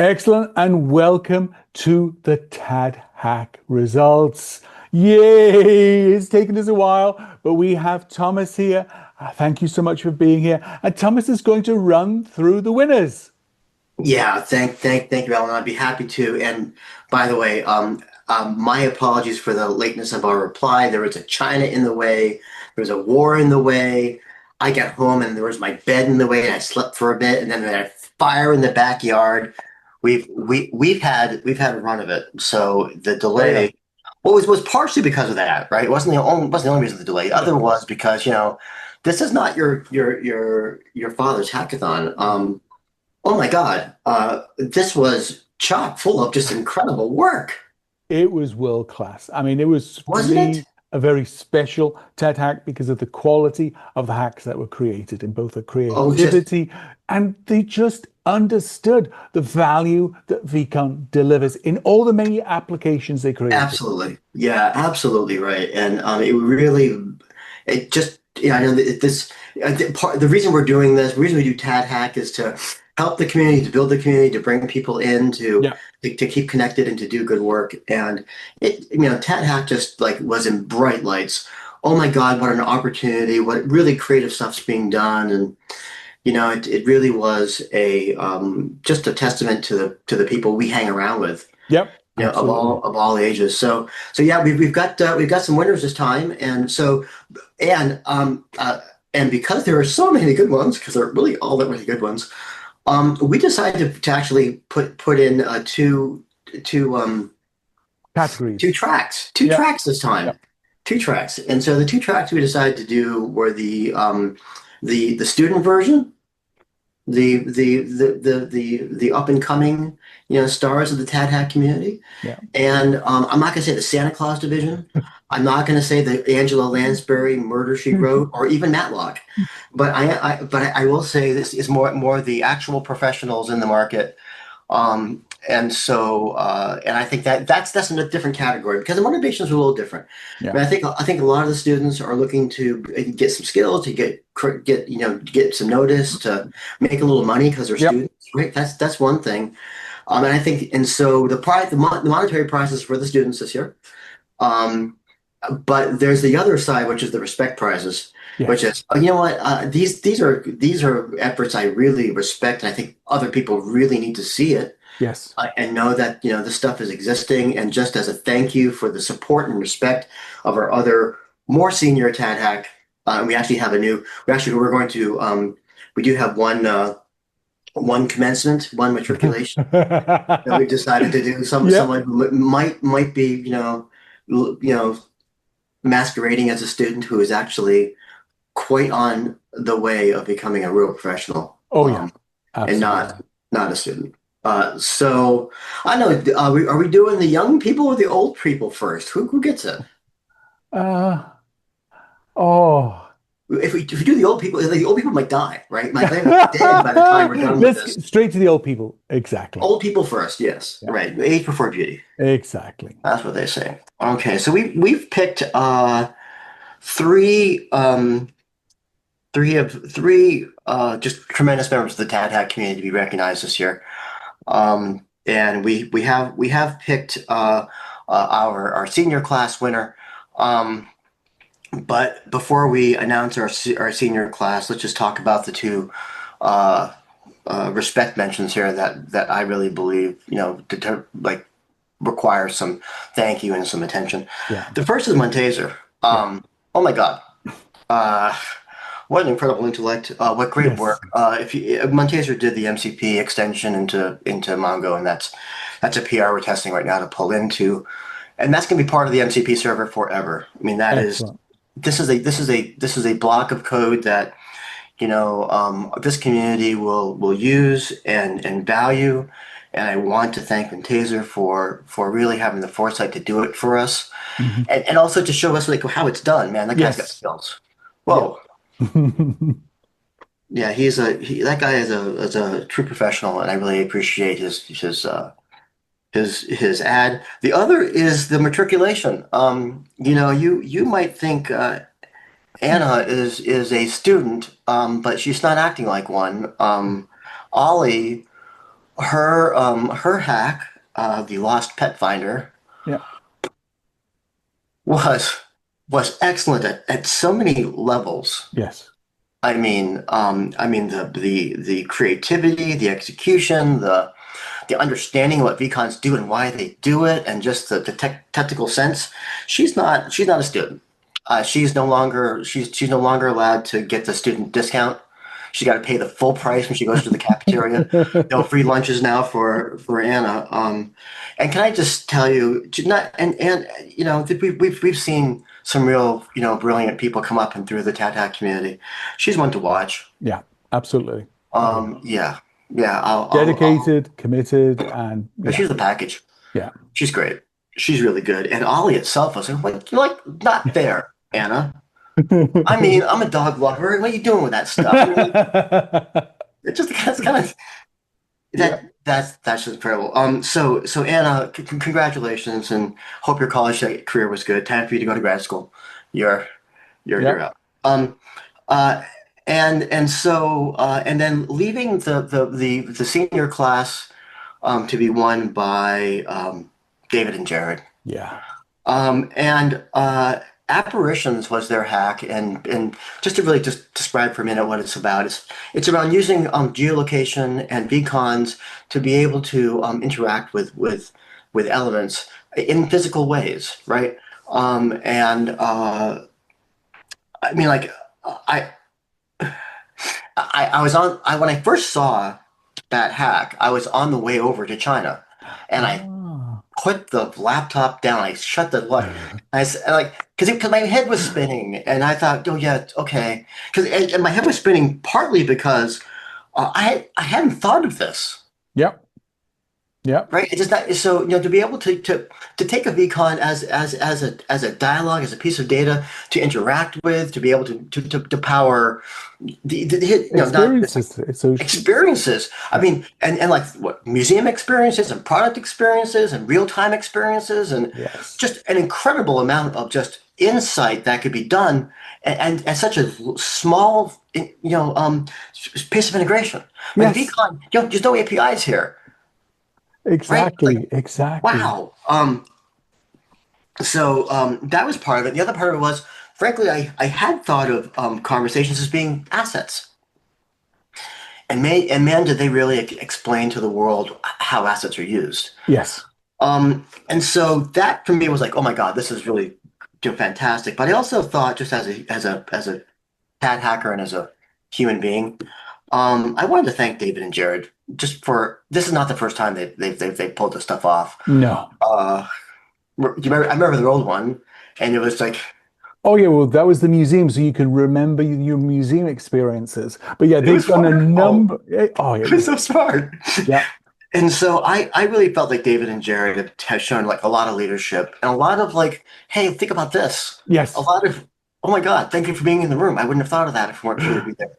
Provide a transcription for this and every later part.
Excellent, and welcome to the TADHack results. Yay! It's taken us a while, but we have Thomas here. Thank you so much for being here. And Thomas is going to run through the winners. Yeah, thank you, Alan. I'd be happy to. And by the way, my apologies for the lateness of our reply. There was a China in the way. There was a war in the way. I got home and there was my bed in the way, and I slept for a bit, and then we had a fire in the backyard. We've had a run of it. So the Oh yeah. delay was partially because of that, right? It wasn't the only reason the delay. The other was because, this is not your father's hackathon. Oh my God. This was chock full of just incredible work, It was world class. I mean, it was for wasn't it? me a very special TED hack because of the quality of the hacks that were created in both the Oh, just creativity, and they just understood the value that VCon delivers in all the many applications they created. absolutely. Yeah, absolutely right. And it really, it just, yeah, I know that the reason we're doing this, the reason we do TADHack is to help the community, to build the community, to bring people in, Yeah. to keep connected and to do good work. And TADHack just like was in bright lights. Oh my God, what an opportunity! What really creative stuff's being done, and it really was a just a testament to the people we hang around with, Yep. of Absolutely. all ages. So yeah, we've got some winners this time, and and because there are so many good ones, because they're really all that really good ones, we decided to actually put in two Categories. two Yep. tracks this time, Yep. two tracks. And so the two tracks we decided to do were the student version, the up and coming stars of the TADHack community. Yeah. And I'm not going to say the Santa Claus division. I'm not going to say the Angela Lansbury Murder She Wrote or even Matlock. But I will say this is more the actual professionals in the market. And I think that's in a different category because the motivations are a little different. I Yeah. mean, I think a lot of the students are looking to get some skills, to get some notice, to make a little money because they're Yep. students, right? That's one thing. And I think, and so the monetary prizes for the students this year. Um, but there's the other side, which is the respect prizes, which Yes. is, you know what, these are efforts I really respect, and I think other people really need to see it, Yes. and know that this stuff is existing. And just as a thank you for the support and respect of our other more senior TADHack, we actually have a new. We're going to we do have one commencement, one matriculation that we've decided to do. Yep. Someone who might be masquerading as a student who is actually quite on the way of becoming a real professional, Oh yeah. and Absolutely. not a student. So I know. Are we doing the young people or the old people first? Who gets it? Uh, oh. If we do the old people might die, right? They might be dead by the time we're done with Let's this. get straight to the old people. Exactly. Old people first, yes, Yeah. right. Age before beauty. Exactly. That's what they say. Okay, so we've picked three three just tremendous members of the TADHack community to be recognized this year. And we have picked our senior class winner. But before we announce our senior class, let's just talk about the two uh, respect mentions here that I really believe like require some thank you and some attention. Yeah. The first is Montaser. Yeah. Oh my God. Uh, what an incredible intellect! What great Yes. work! If Montaser did the MCP extension into Mongo, and that's a PR we're testing right now to pull into, and that's going to be part of the MCP server forever. I mean, that is Excellent. this is a block of code that this community will use and value. And I want to thank Montaser for really having the foresight to do it for us, Mhm. and also to show us like how it's done. Man, that guy's got Yes. skills. Yep. Whoa. Yeah, that guy is a true professional, and I really appreciate his ad. The other is the matriculation. You might think Anna is a student, but she's not acting like one. Ollie her hack, the Lost Pet Finder, Yeah. was excellent at so many levels. Yes. I mean the creativity, the execution, the understanding of what VCons do and why they do it, and just the technical sense. She's not a student. She's no longer allowed to get the student discount. She's got to pay the full price when she goes to the cafeteria. No free lunches now for Anna. And can I just tell you, not and you know we've seen some real brilliant people come up and through the TADHack community. She's one to watch. Yeah, absolutely. Yeah, yeah. Dedicated, committed, and yeah, She's the package. yeah. She's great. She's really good. And Ollie itself was like not fair, Anna. I mean, I'm a dog lover. What are you doing with that stuff? I mean, like, it's just kind of Yeah. that's just incredible. So Anna, congratulations, and hope your college career was good. Time for you to go to grad school. You're you're Yeah. out. Uh, and then leaving the senior class to be won by David and Jared. Yeah. And apparitions was their hack, and just to really just describe for a minute what it's about. It's around using geolocation and beacons to be able to interact with elements in physical ways, right? And I mean, like I I was on I when I first saw that hack, I was on the way over to China, and I Ah. put the laptop down. I shut the light. Like because my head was spinning, and I thought, oh yeah, okay. Because and my head was spinning partly because I hadn't thought of this. Yep. Yep. Right? It's just not so to be able to take a VCon as a dialogue, as a piece of data to interact with, to be able to power not Experiences. So experiences. I mean, and like what museum experiences and product experiences and real-time experiences and yes. just an incredible amount of just insight that could be done and such a small piece of integration. Like Yes. VCon, there's no APIs here, right? Like Exactly. Exactly. wow. So that was part of it. The other part of it was, frankly, I had thought of conversations as being assets. And man, did they really explain to the world how assets are used. Yes. And so that for me was like, oh my God, this is really fantastic. But I also thought, just as a cat hacker and as a human being, I wanted to thank David and Jared just for this is not the first time they pulled this stuff off. No. I remember the old one, and it was like Oh yeah, well that was the museum, so you could remember your museum experiences. But yeah, it they've was done a wonderful. number. Oh, it It was was so smart. yeah. And so I really felt like David and Jared have shown like a lot of leadership and a lot of like, hey, think about this. A Yes. lot of, oh my God, thank you for being in the room. I wouldn't have thought of that if it weren't for you to be there. Yeah.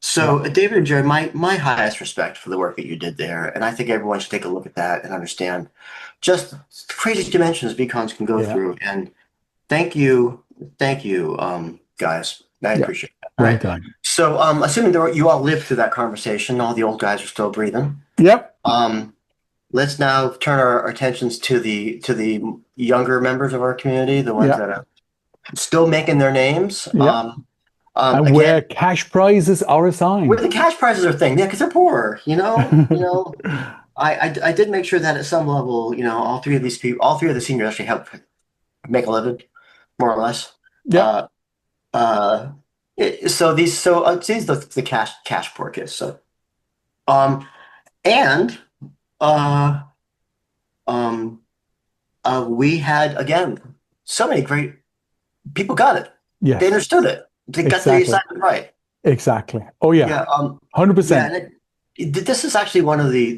So David and Jared, my highest respect for the work that you did there. And I think everyone should take a look at that and understand just crazy dimensions beacons can go Yeah. through. And thank you, guys. I Yeah. appreciate that. All Well right. done. So assuming you all lived through that conversation, all the old guys are still breathing. Yep. Let's now turn our attentions to the younger members of our community, the ones Yeah. that are still making their names. Yeah. And Again, where cash prizes are where assigned. the cash prizes are a thing, yeah, because they're poor, I did make sure that at some level, all three of these people, all three of the seniors actually help make a living, more or less. Yep. Uh, uh, these the cash poor kids. So, and uh, um, we had again so many great people got it. They Yes. understood it. They got the Exactly. assignment right. Exactly. Oh yeah. Yeah. 100%. And this is actually one of the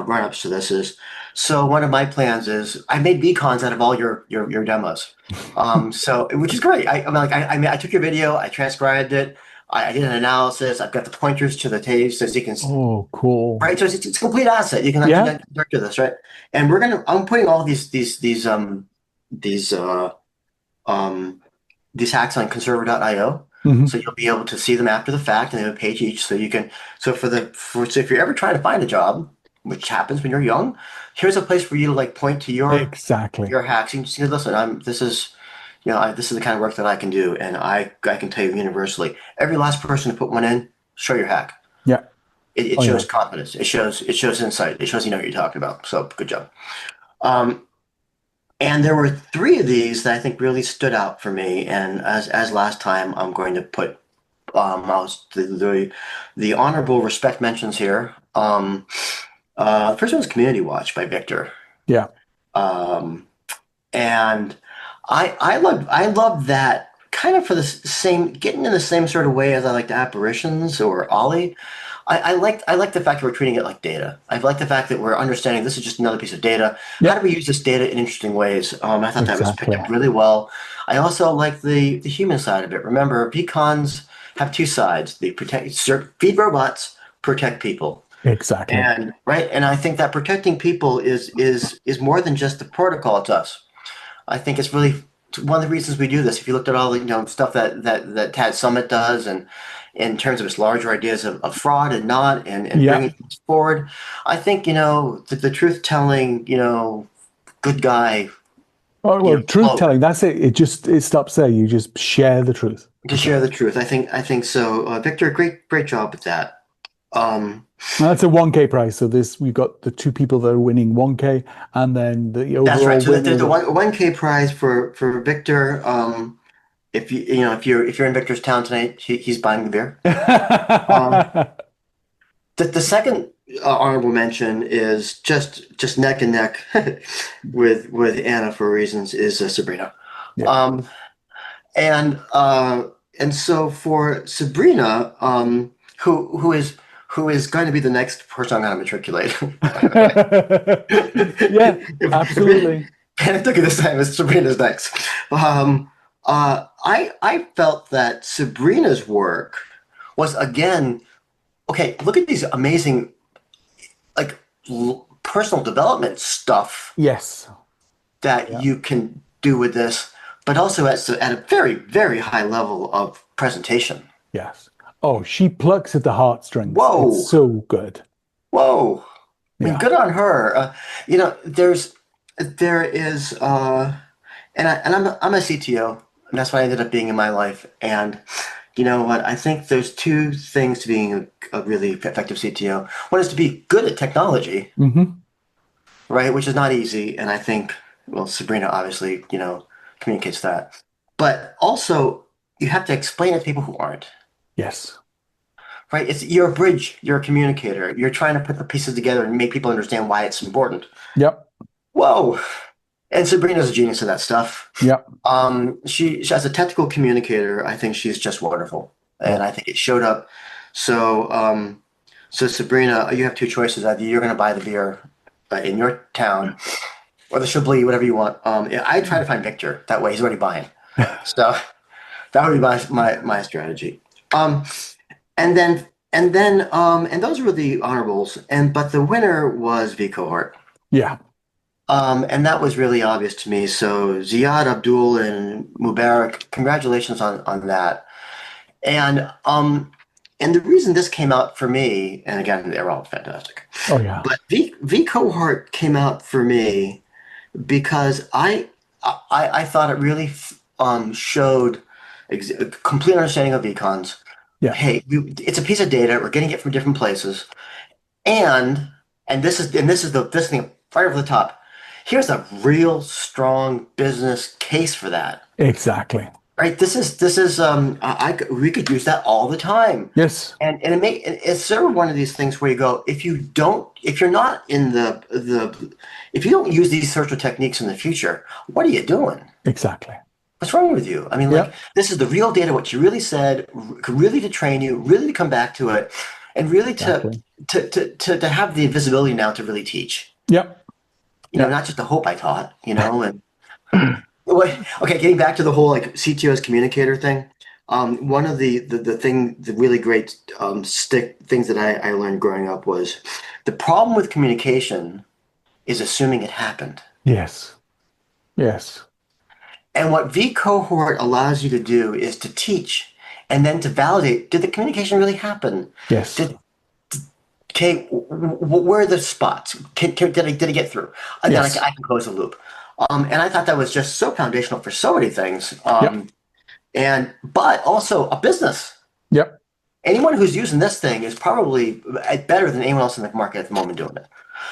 run-ups to this is so one of my plans is I made beacons out of all your demos. So which is great. I took your video, I transcribed it, I did an analysis, I've got the pointers to the tapes as you can Oh, cool. right. So it's a complete asset. You can Yeah. actually director this, right? And I'm putting all these um these hacks on conserver.io. Hmm. So you'll be able to see them after the fact, and they have a page each. So you can, so if you're ever trying to find a job, which happens when you're young, here's a place for you to like point to Exactly. your hacks. You can just say, listen, this is, this is the kind of work that I can do, and I can tell you universally, every last person to put one in, show your hack. Yeah. It Oh yeah. shows confidence. It shows insight. It shows you know what you're talking about. So good job. Um, and there were three of these that I think really stood out for me. And as last time, I'm going to put the honorable respect mentions here. The first one was Community Watch by Victor. Yeah. Um, and I love that kind of for the same getting in the same sort of way as I liked apparitions or Ollie. I like the fact that we're treating it like data. I like the fact that we're understanding this is just another piece of data. How do Yep. we use this data in interesting ways? I thought that was picked Exactly. up really well. I also like the human side of it. Remember, VCons have two sides. They feed robots, protect people. Exactly. And right, and I think that protecting people is more than just the protocol to us. I think it's really one of the reasons we do this. If you looked at all the stuff that TAD Summit does, and in terms of its larger ideas of fraud and not, and Yeah. bringing things forward, I think the truth telling good guy Oh well, truth cloak telling. That's it. It stops there. You just share the truth. to share the truth. I think so. Victor, great job with that. Um, And that's a 1K prize. So this we've got the two people that are winning 1K, and then the that's right. overall So the, winner. the one K prize for Victor. If if you're in Victor's town tonight, he's buying the beer. Um, the second honorable mention is just neck and neck with Anna for reasons is Sabrina. Yeah. Um, and and so for Sabrina, who is going to be the next person I'm going to matriculate. Yeah, if absolutely. Panic took it this time, it's Sabrina's next. I felt that Sabrina's work was again okay. Look at these amazing like personal development stuff Yes. that Yeah. you can do with this, but also at a very, very high level of presentation. Yes. Oh, she plucks at the heartstrings. It's Whoa, so good. whoa. I mean, Yeah. good on her. There is, and I'm a CTO, and that's what I ended up being in my life. And you know what? I think there's two things to being a really effective CTO. One is to be good at technology, Hmm. right? Which is not easy. And I think, well, Sabrina obviously, communicates that. But also, you have to explain it to people who aren't, Yes. right? You're a bridge, you're a communicator. You're trying to put the pieces together and make people understand why it's important. Yep. Whoa. And Sabrina's a genius at that stuff. Yep. She as a technical communicator, I think she's just wonderful. And Yeah. I think it showed up. So, so Sabrina, you have two choices. Either you're going to buy the beer in your town or the Chablis, whatever you want. Yeah, I try to find Victor. That way he's already buying. So that would be my strategy. Um, and those were the honorables. But the winner was V cohort. Yeah. And that was really obvious to me. So Ziad, Abdul, and Mubarak, congratulations on that. And and the reason this came out for me, and again, they're all fantastic, Oh yeah. but V cohort came out for me because I thought it really showed a complete understanding of econs. Yeah. Hey, it's a piece of data. We're getting it from different places, and this thing right over the top. Here's a real strong business case for that. Exactly. Right? This is we could use that all the time. Yes. And it's sort of one of these things where you go, if you're not in if you don't use these sorts of techniques in the future, what are you doing? Exactly. What's wrong with you? I mean, like Yep. this is the real data, what you really said, really to train you, really to come back to it, and really Exactly. to have the visibility now to really teach. Yep. Yep. Not just the hope I taught, and okay, getting back to the whole like CTO as communicator thing. One of the really great stick things that I learned growing up was the problem with communication is assuming it happened. Yes. Yes. And what V cohort allows you to do is to teach and then to validate, did the communication really happen? Yes. Okay, where are the spots? Did I get through? And then Yes. I can close the loop. And I thought that was just so foundational for so many things. Yep. But also a business. Yep. Anyone who's using this thing is probably better than anyone else in the market at the moment doing it.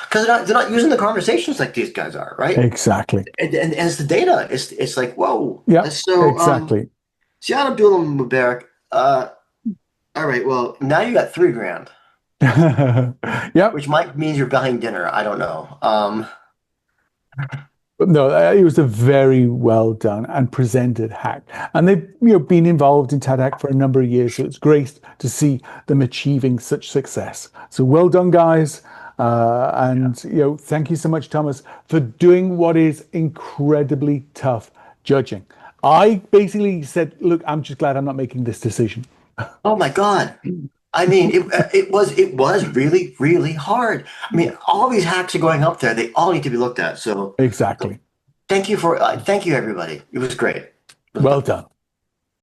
Because they're not using the conversations like these guys are, right? Exactly. And it's the data. It's like, whoa. Yep. So Exactly. Siad Abdullah Mubarak, all right, well, now you got 3 grand, Yep. which might mean you're buying dinner. I don't know. But no, it was a very well done and presented hack, and they've been involved in TADHack for a number of years, so it's great to see them achieving such success. So well done, guys, and thank you so much, Thomas, for doing what is incredibly tough judging. I basically said, look, I'm just glad I'm not making this decision. Oh my God. I mean, it was really, really hard. I mean, all these hacks are going up there. They all need to be looked at. So Exactly. thank you everybody. It was great. It was Well fun. done.